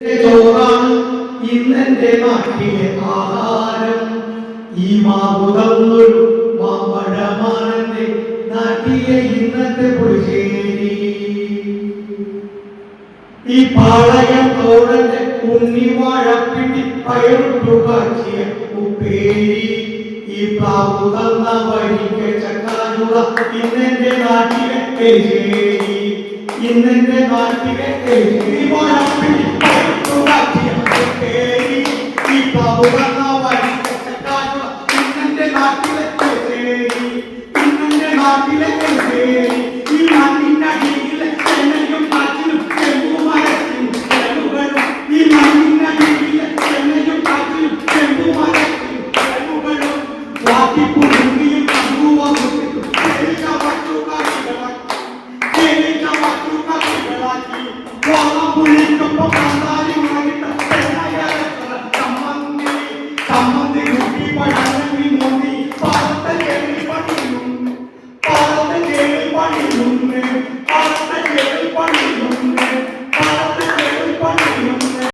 ചോറാണ് ഇന്നെന്റെ നാട്ടിലെ ആഹാരം. ഈ മാവുതന്നൊരു മാമ്പഴമാണെന്റെ നാട്ടിലെ ഇന്നത്തെ പുളിശ്ശേരി. ഈ പാളയം തോടന്റെ ഉണ്ണിവാഴപ്പിണ്ടി പയറുട്ടു കാച്ചിയ ഉപ്പേരി. ഈ പ്ലാവു തന്ന വരിക്ക ചക്കാനുള്ള ഇന്നെന്റെ നാട്ടിലെ എരിശ്ശേരി. ഇന്നെന്റെ നാട്ടിലെ എരിശ്ശേരി വാഴപ്പിണ്ടി പയറുട്ടു കാച്ചിയ ഉപ്പേരി. ഈ പ്ലാവു തന്ന വരിക്ക ചക്കാനുള്ള ഇന്നെന്റെ നാട്ടിലെ എരിശ്ശേരി. ഇന്നെന്റെ നാട്ടിലെ എരിശ്ശേരി. ഈ മണ്ണിനടിയിലെ എണ്ണയും കാറ്റിലും ചെമ്പുമരത്തിനും ചെലവുകളും. ഈ മണ്ണിനടിയിലെ എണ്ണയും കാറ്റിലും ചെമ്പുമരത്തിനും ചെലവുകളും. വാട്ടിപ്പുഴുങ്ങിയും പങ്കുവകുത്തിട്ടും തേനീച്ച വട്ടുകാരികളാക്കി വാളപ്പുള്ളിക്കൊപ്പം പന്താരി ഉണങ്ങിട്ട ചമ്മന്തി ചമ്മന്തി കുട്ടി പഴങ്ങി മോന്തി